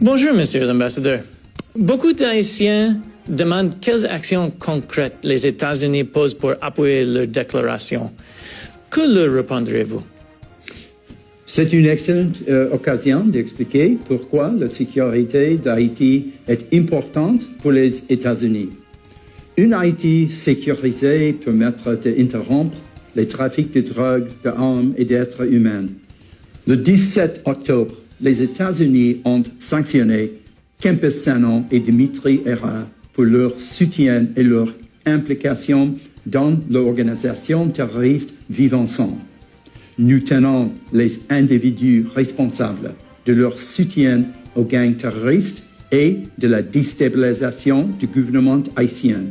Bonjour, Monsieur l'Ambassadeur. Beaucoup d'Haïtiens demandent quelles actions concrètes les États-Unis posent pour appuyer leur déclaration. Que leur répondrez-vous? C'est une excellente occasion d'expliquer pourquoi la sécurité d'Haïti est importante pour les États-Unis. Une Haïti sécurisée permettra d'interrompre les trafics de drogue, d'armes et d'êtres humains. Le 17 octobre, les États-Unis ont sanctionné Campesano et Dimitri Herrera pour leur soutien et leur implication dans l'organisation terroriste Vivre Ensemble. Nous tenons les individus responsables de leur soutien aux gangs terroristes et de la déstabilisation du gouvernement haïtien.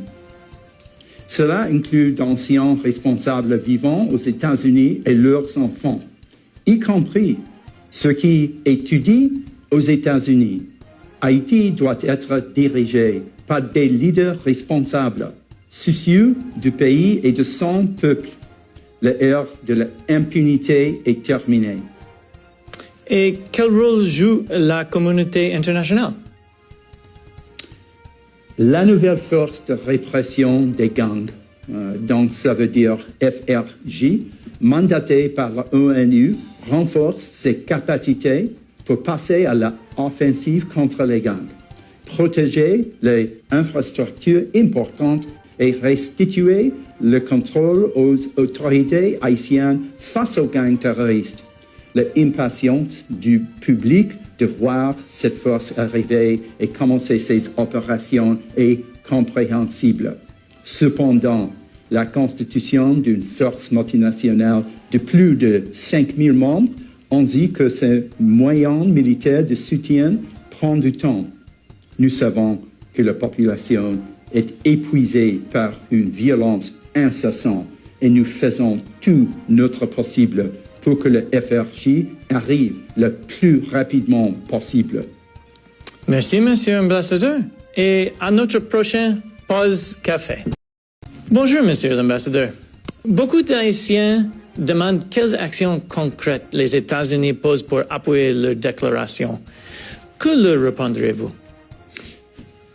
Cela inclut d'anciens responsables vivant aux États-Unis et leurs enfants, y compris ceux qui étudient aux États-Unis. Haïti doit être dirigé par des leaders responsables, soucieux du pays et de son peuple. L'ère de l'impunité est terminée. Et quel rôle joue la communauté internationale? La nouvelle force de répression des gangs, donc ça veut dire FRJ, mandatée par l'ONU, renforce ses capacités pour passer à l'offensive contre les gangs, protéger les infrastructures importantes et restituer le contrôle aux autorités haïtiennes face aux gangs terroristes. L'impatience du public de voir cette force arriver et commencer ses opérations est compréhensible. Cependant, la constitution d'une force multinationale de plus de 5000 membres dit que ces moyens militaires de soutien prend du temps. Nous savons que la population est épuisée par une violence incessante et nous faisons tout notre possible pour que le FRJ arrive le plus rapidement possible. Merci, Monsieur l'Ambassadeur. Et à notre prochaine pause café. Bonjour, Monsieur l'Ambassadeur. Beaucoup d'Haïtiens demandent quelles actions concrètes les États-Unis posent pour appuyer leur déclaration. Que leur répondrez-vous?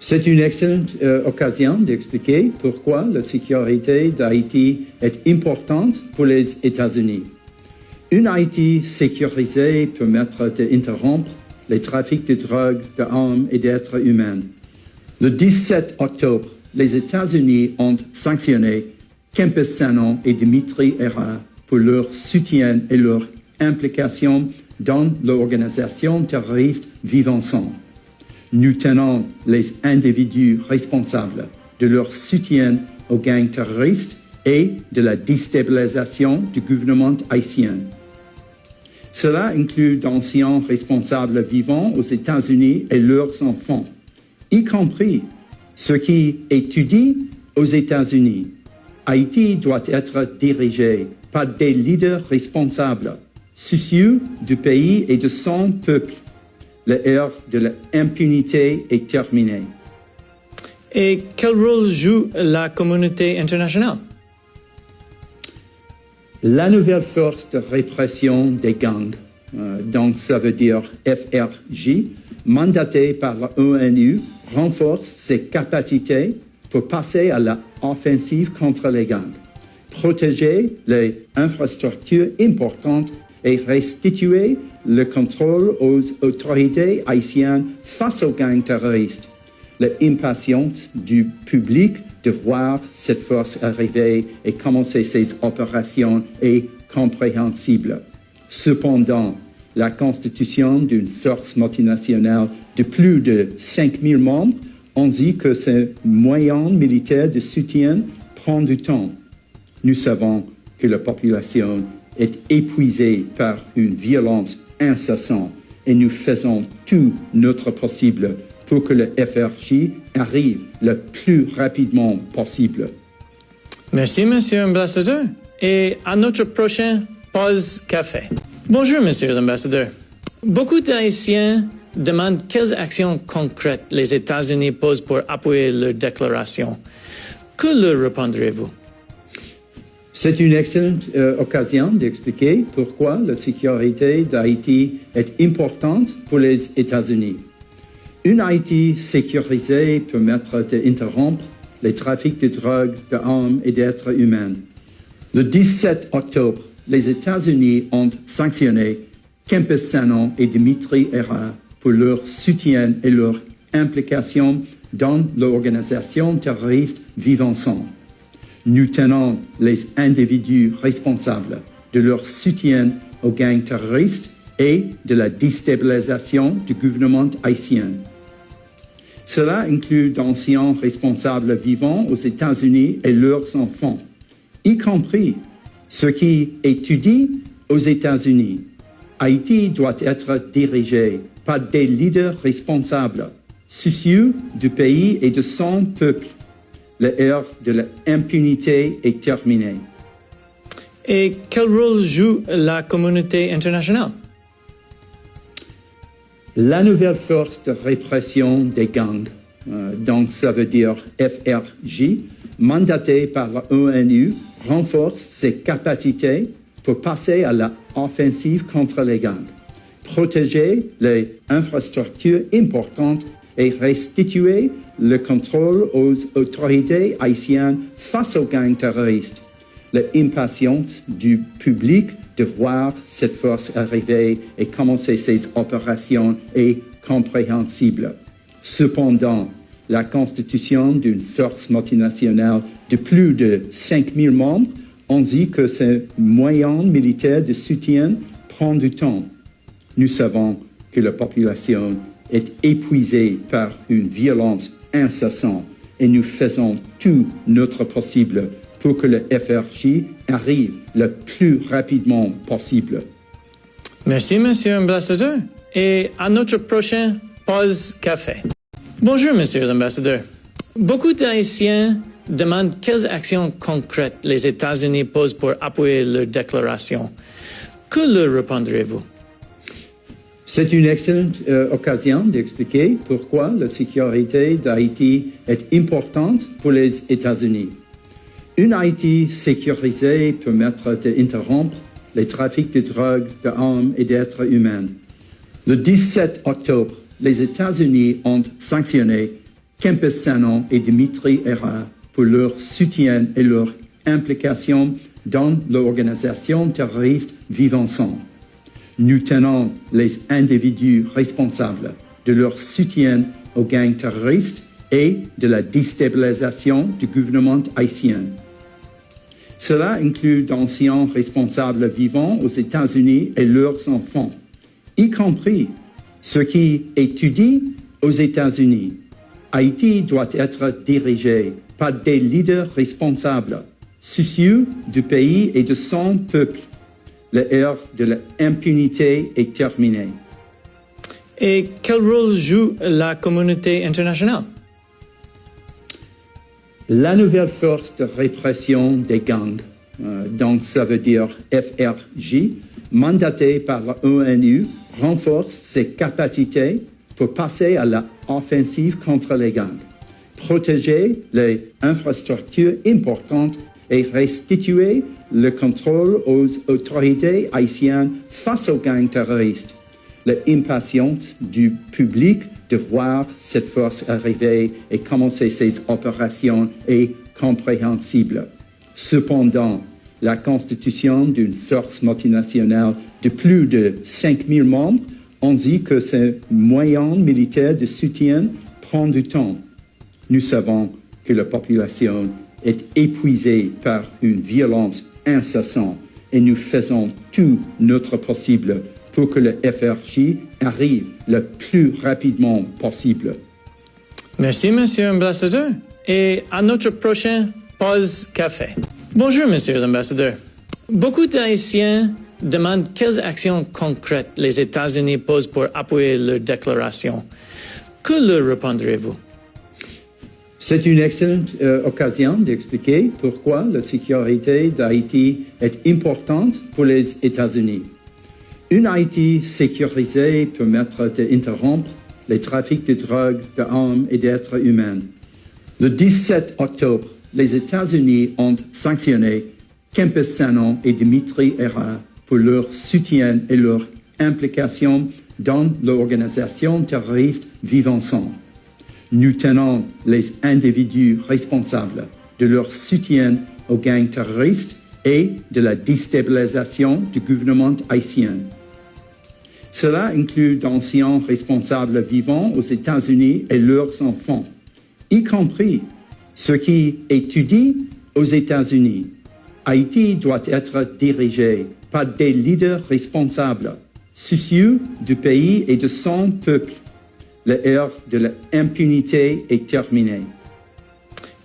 C'est une excellente occasion d'expliquer pourquoi la sécurité d'Haïti est importante pour les États-Unis. Une Haïti sécurisée permettra d'interrompre les trafics de drogue, d'armes et d'êtres humains. Le 17 octobre, les États-Unis ont sanctionné Campesano et Dimitri Herrera pour leur soutien et leur implication dans l'organisation terroriste Vivre Ensemble. Nous tenons les individus responsables de leur soutien aux gangs terroristes et de la déstabilisation du gouvernement haïtien. Cela inclut d'anciens responsables vivant aux États-Unis et leurs enfants, y compris ceux qui étudient aux États-Unis. Haïti doit être dirigé par des leaders responsables, soucieux du pays et de son peuple. L'ère de l'impunité est terminée. Et quel rôle joue la communauté internationale? La nouvelle force de répression des gangs, donc ça veut dire FRJ, mandatée par l'ONU, renforce ses capacités pour passer à l'offensive contre les gangs, protéger les infrastructures importantes et restituer le contrôle aux autorités haïtiennes face aux gangs terroristes. L'impatience du public de voir cette force arriver et commencer ses opérations est compréhensible. Cependant, la constitution d'une force multinationale de plus de 5000 membres dit que ces moyens militaires de soutien prend du temps. Nous savons que la population est épuisée par une violence incessante et nous faisons tout notre possible pour que le FRJ arrive le plus rapidement possible. Merci, Monsieur l'Ambassadeur. Et à notre prochaine pause café. Bonjour, Monsieur l'Ambassadeur. Beaucoup d'Haïtiens demandent quelles actions concrètes les États-Unis posent pour appuyer leur déclaration. Que leur répondrez-vous? C'est une excellente occasion d'expliquer pourquoi la sécurité d'Haïti est importante pour les États-Unis. Une Haïti sécurisée permettra d'interrompre les trafics de drogue, d'armes et d'êtres humains. Le 17 octobre, les États-Unis ont sanctionné Campesano et Dimitri Herrera pour leur soutien et leur implication dans l'organisation terroriste Vivançon. Nous tenons les individus responsables de leur soutien aux gangs terroristes et de la déstabilisation du gouvernement haïtien. Cela inclut d'anciens responsables vivants aux États-Unis et leurs enfants, y compris ceux qui étudient aux États-Unis. Haïti doit être dirigé par des leaders responsables, soucieux du pays et de son peuple. L'ère de l'impunité est terminée. Et quel rôle joue la communauté internationale? La nouvelle force de répression des gangs, donc ça veut dire FRJ, mandatée par l'ONU, renforce ses capacités pour passer à l'offensive contre les gangs, protéger les infrastructures importantes et restituer le contrôle aux autorités haïtiennes face aux gangs terroristes. L'impatience du public de voir cette force arriver et commencer ses opérations est compréhensible. Cependant, la constitution d'une force multinationale de plus de 5000 membres on dit que ces moyens militaires de soutien prend du temps. Nous savons que la population est épuisée par une violence incessante et nous faisons tout notre possible pour que le FRJ arrive le plus rapidement possible. Merci, Monsieur l'Ambassadeur. Et à notre prochaine pause café. Bonjour, Monsieur l'Ambassadeur. Beaucoup d'Haïtiens demandent quelles actions concrètes les États-Unis posent pour appuyer leur déclaration. Que leur répondrez-vous? C'est une excellente occasion d'expliquer pourquoi la sécurité d'Haïti est importante pour les États-Unis. Une Haïti sécurisée permettra d'interrompre les trafics de drogue, d'armes et d'êtres humains. Le 17 octobre, les États-Unis ont sanctionné Campesano et Dimitri Herrera pour leur soutien et leur implication dans l'organisation terroriste Vivançon. Nous tenons les individus responsables de leur soutien aux gangs terroristes et de la déstabilisation du gouvernement haïtien. Cela inclut d'anciens responsables vivants aux États-Unis et leurs enfants, y compris ceux qui étudient aux États-Unis. Haïti doit être dirigé par des leaders responsables, soucieux du pays et de son peuple. L'ère de l'impunité est terminée. Et quel rôle joue la communauté internationale? La nouvelle force de répression des gangs, donc ça veut dire FRJ, mandatée par l'ONU, renforce ses capacités pour passer à l'offensive contre les gangs, protéger les infrastructures importantes et restituer le contrôle aux autorités haïtiennes face aux gangs terroristes. L'impatience du public de voir cette force arriver et commencer ses opérations est compréhensible. Cependant, la constitution d'une force multinationale de plus de 5000 membres on dit que ces moyens militaires de soutien prend du temps. Nous savons que la population est épuisée par une violence incessante et nous faisons tout notre possible pour que le FRJ arrive le plus rapidement possible. Merci, Monsieur l'Ambassadeur. Et à notre prochaine pause café. Bonjour, Monsieur l'Ambassadeur. Beaucoup d'Haïtiens demandent quelles actions concrètes les États-Unis posent pour appuyer leur déclaration. Que leur répondrez-vous? C'est une excellente occasion d'expliquer pourquoi la sécurité d'Haïti est importante pour les États-Unis. Une Haïti sécurisée permettra d'interrompre les trafics de drogue, d'armes et d'êtres humains. Le 17 octobre, les États-Unis ont sanctionné Campesano et Dimitri Herrera pour leur soutien et leur implication dans l'organisation terroriste Vivenson. Nous tenons les individus responsables de leur soutien aux gangs terroristes et de la déstabilisation du gouvernement haïtien. Cela inclut d'anciens responsables vivant aux États-Unis et leurs enfants, y compris ceux qui étudient aux États-Unis. Haïti doit être dirigé par des leaders responsables, soucieux du pays et de son peuple. L'ère de l'impunité est terminée.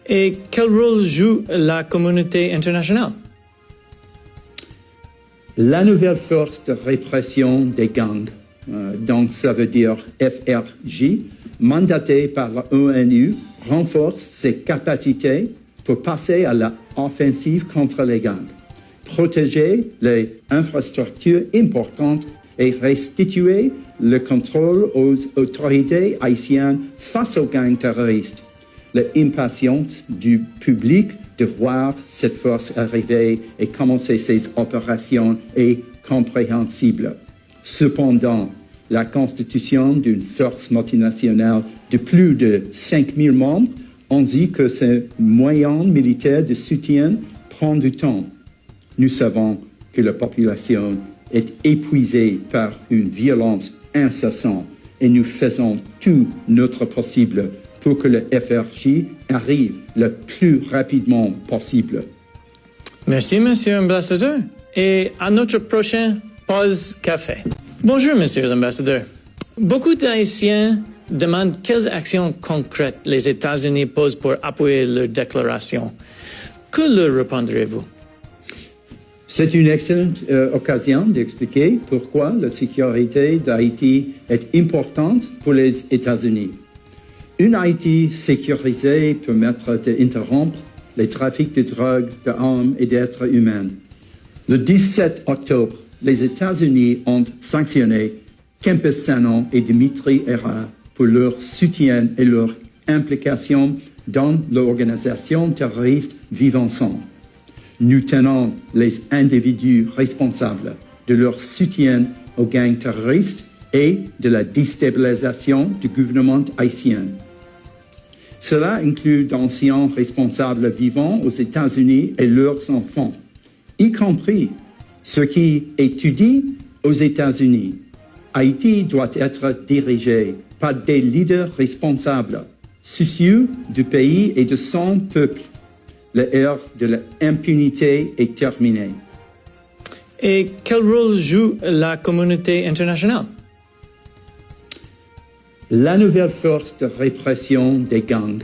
Et quel rôle joue la communauté internationale? La nouvelle force de répression des gangs, donc ça veut dire FRJ, mandatée par l'ONU, renforce ses capacités pour passer à l'offensive contre les gangs, protéger les infrastructures importantes et restituer le contrôle aux autorités haïtiennes face aux gangs terroristes. L'impatience du public de voir cette force arriver et commencer ses opérations est compréhensible. Cependant, la constitution d'une force multinationale de plus de 5000 membres indique que ces moyens militaires de soutien prend du temps. Nous savons que la population est épuisée par une violence incessante et nous faisons tout notre possible pour que le FRJ arrive le plus rapidement possible. Merci, Monsieur l'Ambassadeur. Et à notre prochaine pause café. Bonjour, Monsieur l'Ambassadeur. Beaucoup d'Haïtiens demandent quelles actions concrètes les États-Unis posent pour appuyer leur déclaration. Que leur répondrez-vous? C'est une excellente occasion d'expliquer pourquoi la sécurité d'Haïti est importante pour les États-Unis. Une Haïti sécurisée permettra d'interrompre les trafics de drogue, d'armes et d'êtres humains. Le 17 octobre, les États-Unis ont sanctionné Campesano et Dimitri Herrera pour leur soutien et leur implication dans l'organisation terroriste Vivenson. Nous tenons les individus responsables de leur soutien aux gangs terroristes et de la déstabilisation du gouvernement haïtien. Cela inclut d'anciens responsables vivant aux États-Unis et leurs enfants, y compris ceux qui étudient aux États-Unis. Haïti doit être dirigé par des leaders responsables, soucieux du pays et de son peuple. L'ère de l'impunité est terminée. Et quel rôle joue la communauté internationale? La nouvelle force de répression des gangs,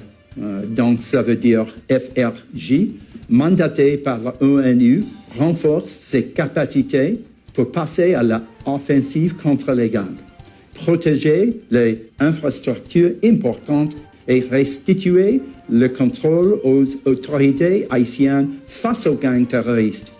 donc ça veut dire FRJ, mandatée par l'ONU, renforce ses capacités pour passer à l'offensive contre les gangs, protéger les infrastructures importantes et restituer le contrôle aux autorités haïtiennes face aux gangs terroristes.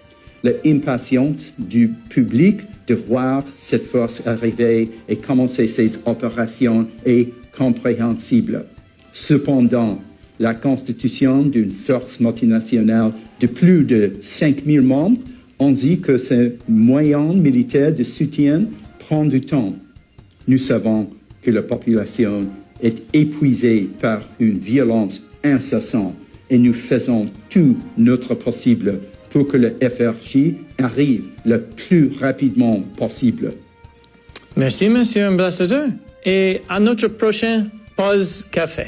L'impatience du public de voir cette force arriver et commencer ses opérations est compréhensible. Cependant, la constitution d'une force multinationale de plus de 5000 membres indique que ces moyens militaires de soutien prend du temps. Nous savons que la population est épuisée par une violence incessante et nous faisons tout notre possible pour que le FRJ arrive le plus rapidement possible. Merci, Monsieur l'Ambassadeur. Et à notre prochaine pause café.